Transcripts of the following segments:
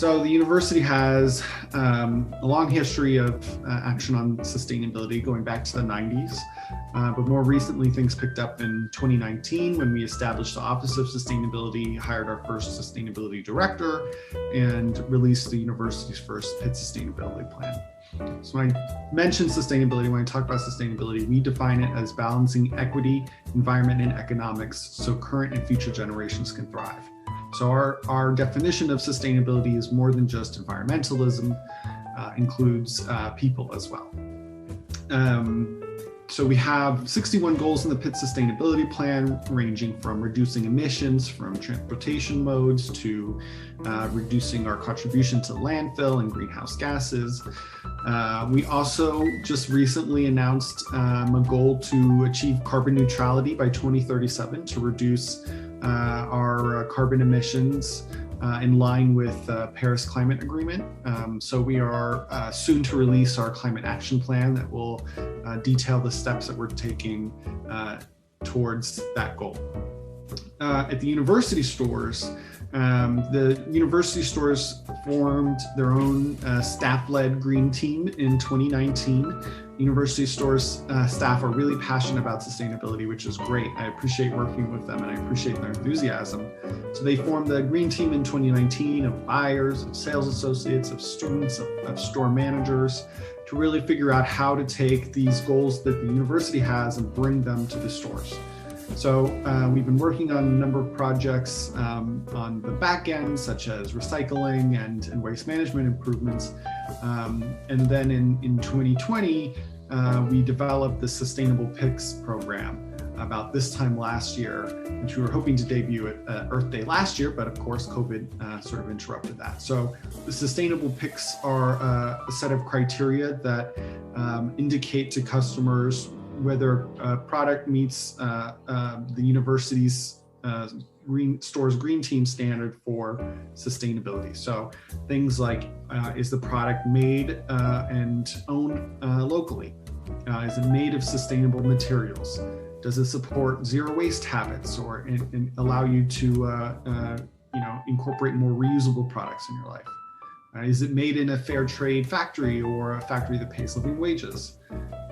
So the university has a long history of action on sustainability going back to the 90s. But more recently, things picked up in 2019 when we established the Office of Sustainability, hired our first sustainability director, and released the university's first Pitt sustainability plan. So when I mention sustainability, when I talk about sustainability, we define it as balancing equity, environment, and economics so current and future generations can thrive. So our definition of sustainability is more than just environmentalism, includes people as well. So we have 61 goals in the Pitt Sustainability Plan, ranging from reducing emissions from transportation modes to reducing our contribution to landfill and greenhouse gases. We also just recently announced a goal to achieve carbon neutrality by 2037 to reduce our carbon emissions in line with the Paris Climate Agreement. So we are soon to release our climate action plan that will detail the steps that we're taking towards that goal. At the university stores, the university stores formed their own staff-led green team in 2019. University stores staff are really passionate about sustainability, which is great. I appreciate working with them and I appreciate their enthusiasm. So they formed the green team in 2019 of buyers, of sales associates, of students, of store managers to really figure out how to take these goals that the university has and bring them to the stores. So we've been working on a number of projects on the back end, such as recycling and waste management improvements. And then in 2020, we developed the Sustainable Picks program about this time last year, which we were hoping to debut at Earth Day last year, but of course COVID sort of interrupted that. So the Sustainable Picks are a set of criteria that indicate to customers whether a product meets the university's store's green team standard for sustainability. So things like, is the product made and owned locally? Is it made of sustainable materials? Does it support zero waste habits or allow you to incorporate more reusable products in your life? Is it made in a fair trade factory or a factory that pays living wages?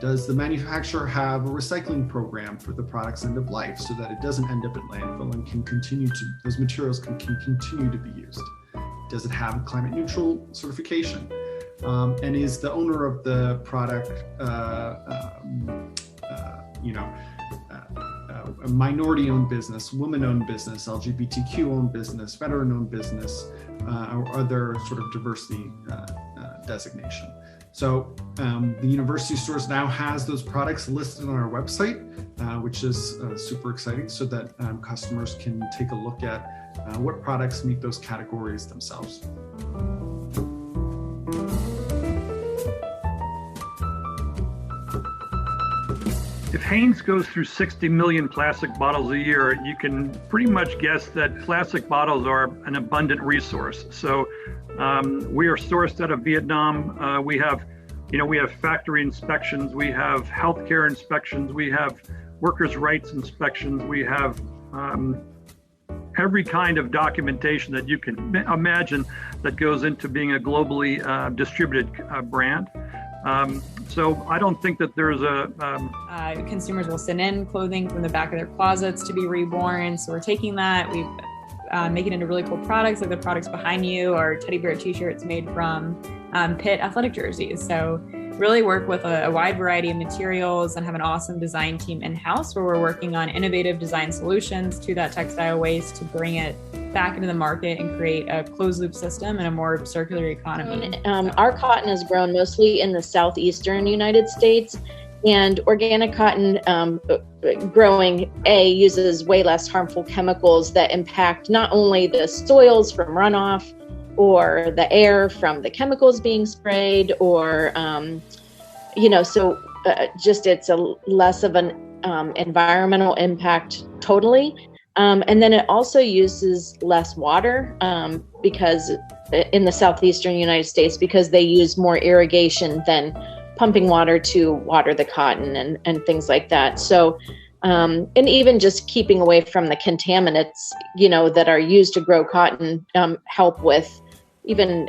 Does the manufacturer have a recycling program for the product's end of life so that it doesn't end up at landfill and can continue to, those materials can continue to be used? Does it have climate neutral certification? And is the owner of the product, a minority-owned business, woman-owned business, LGBTQ-owned business, veteran-owned business, or other sort of diversity designation. So the university stores now has those products listed on our website, which is super exciting, so that customers can take a look at what products meet those categories themselves. If Hanes goes through 60 million plastic bottles a year, you can pretty much guess that plastic bottles are an abundant resource. So we are sourced out of Vietnam. We have factory inspections, we have healthcare inspections, we have workers' rights inspections, we have every kind of documentation that you can imagine that goes into being a globally distributed brand. So I don't think that there's consumers will send in clothing from the back of their closets to be reborn. So we're taking that, we make it into really cool products, like the products behind you are teddy bear t-shirts made from Pitt athletic jerseys. So really work with a wide variety of materials and have an awesome design team in-house where we're working on innovative design solutions to that textile waste to bring it back into the market and create a closed loop system and a more circular economy. Our cotton is grown mostly in the southeastern United States, and organic cotton growing uses way less harmful chemicals that impact not only the soils from runoff or the air from the chemicals being sprayed, or just it's a less of an environmental impact totally. And then it also uses less water because in the southeastern United States, because they use more irrigation than pumping water to water the cotton and things like that. So, and even just keeping away from the contaminants, that are used to grow cotton help with even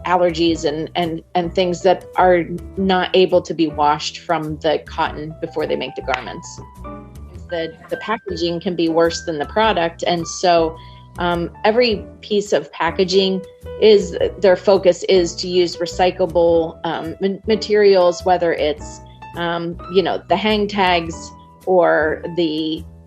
allergies and things that are not able to be washed from the cotton before they make the garments. The packaging can be worse than the product, and so every piece of packaging their focus is to use recyclable materials, whether it's the hang tags or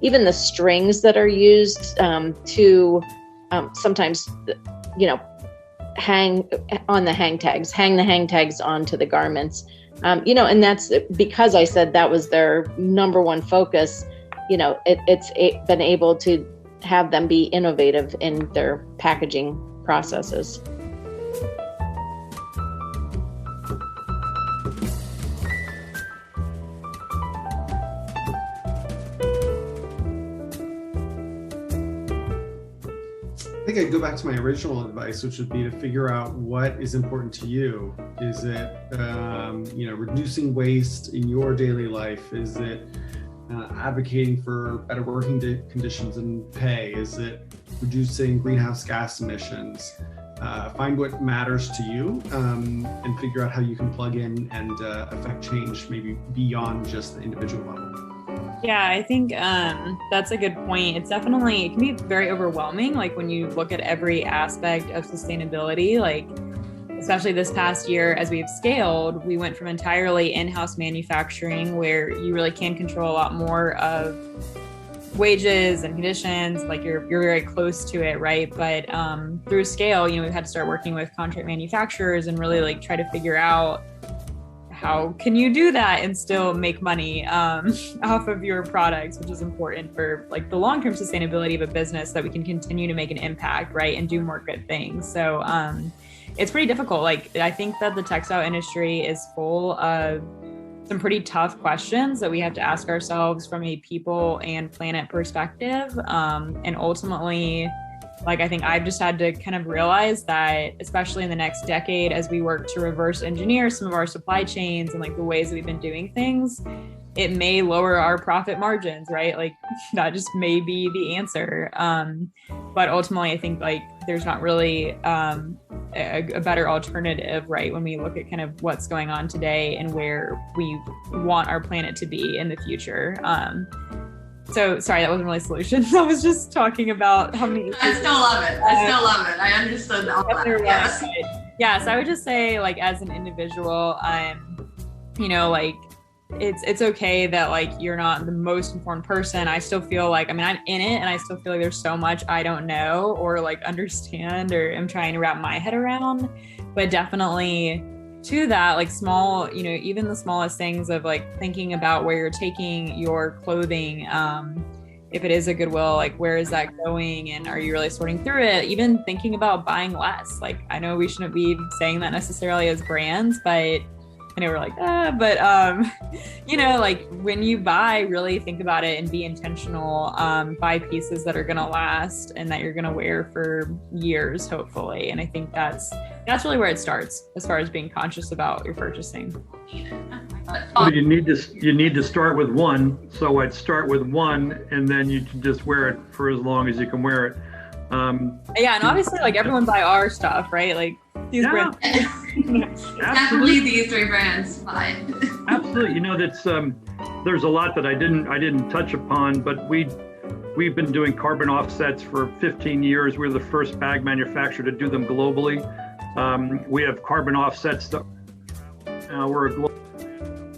even the strings that are used to sometimes hang on the hang tags onto the garments, and that's because I said that was their number one focus. It's been able to have them be innovative in their packaging processes. I think I'd go back to my original advice, which would be to figure out what is important to you. Is it, reducing waste in your daily life? Is it advocating for better working conditions and pay? Is it reducing greenhouse gas emissions? Find what matters to you and figure out how you can plug in and affect change maybe beyond just the individual level. Yeah, I think that's a good point. It can be very overwhelming, like when you look at every aspect of sustainability, like especially this past year as we've scaled, we went from entirely in-house manufacturing where you really can control a lot more of wages and conditions, like you're very close to it, right? But through scale, we've had to start working with contract manufacturers and really like try to figure out how can you do that and still make money off of your products, which is important for like the long-term sustainability of a business, that we can continue to make an impact, right, and do more good things. So it's pretty difficult. Like I think that the textile industry is full of some pretty tough questions that we have to ask ourselves from a people and planet perspective. And ultimately, like I think I've just had to kind of realize that, especially in the next decade, as we work to reverse engineer some of our supply chains and like the ways that we've been doing things, it may lower our profit margins, right? Like that just may be the answer. But ultimately, I think like there's not really a better alternative, right? When we look at kind of what's going on today and where we want our planet to be in the future. So sorry, that wasn't really a solution. I was just talking about how many. I still love it. I understood all that. Yes. Yeah. So I would just say, like, as an individual, like it's okay that like you're not the most informed person. I still feel like, I'm in it, and I still feel like there's so much I don't know or like understand or am trying to wrap my head around. But definitely to that, like small, even the smallest things of like thinking about where you're taking your clothing, if it is a Goodwill, like where is that going and are you really sorting through it? Even thinking about buying less. Like I know we shouldn't be saying that necessarily as brands, but I know we're like, like when you buy, really think about it and be intentional, buy pieces that are going to last and that you're going to wear for years, hopefully. And I think that's really where it starts as far as being conscious about your purchasing. You need to start with one. So I'd start with one and then you can just wear it for as long as you can wear it. Yeah, and obviously like everyone buy our stuff, right? Like these brands. Definitely these three brands. Fine. Absolutely. That's there's a lot that I didn't touch upon, but we've been doing carbon offsets for 15 years. We're the first bag manufacturer to do them globally. We have carbon offsets that we're a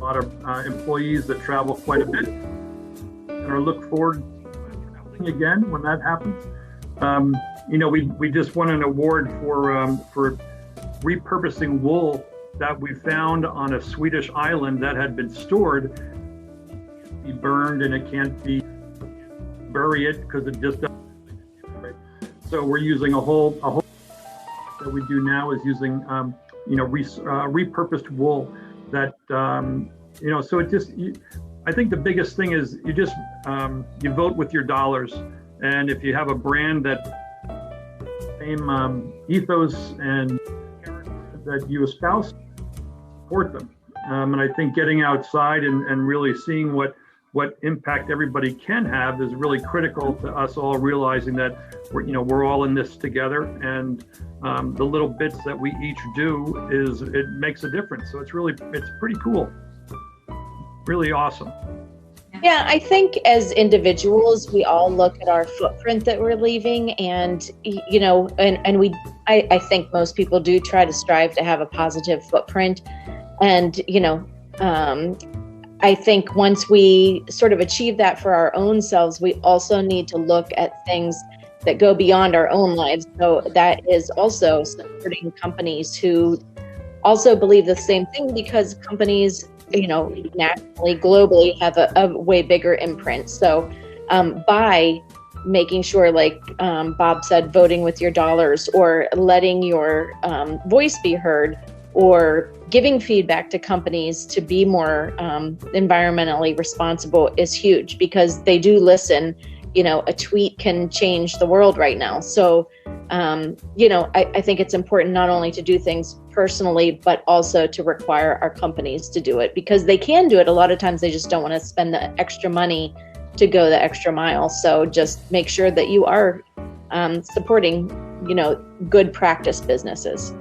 lot of employees that travel quite a bit and are look forward to again when that happens. We just won an award for repurposing wool that we found on a Swedish island that had been stored, be burned, and it can't be bury it because it just doesn't. So we're using a whole that we do now is using repurposed wool that so it just I think the biggest thing is you just you vote with your dollars. And if you have a brand that same ethos and that you espouse, support them. And I think getting outside and really seeing what what impact everybody can have is really critical to us all realizing that we're all in this together, and the little bits that we each do it makes a difference. So it's pretty cool, really awesome. Yeah, I think as individuals, we all look at our footprint that we're leaving, and I think most people do try to strive to have a positive footprint. And I think once we sort of achieve that for our own selves, we also need to look at things that go beyond our own lives. So that is also supporting companies who also believe the same thing, because companies, nationally, globally, have a way bigger imprint. So by making sure, like Bob said, voting with your dollars, or letting your voice be heard, or giving feedback to companies to be more environmentally responsible is huge, because they do listen. A tweet can change the world right now. So, I think it's important not only to do things personally, but also to require our companies to do it, because they can do it. A lot of times they just don't want to spend the extra money to go the extra mile. So just make sure that you are supporting, good practice businesses.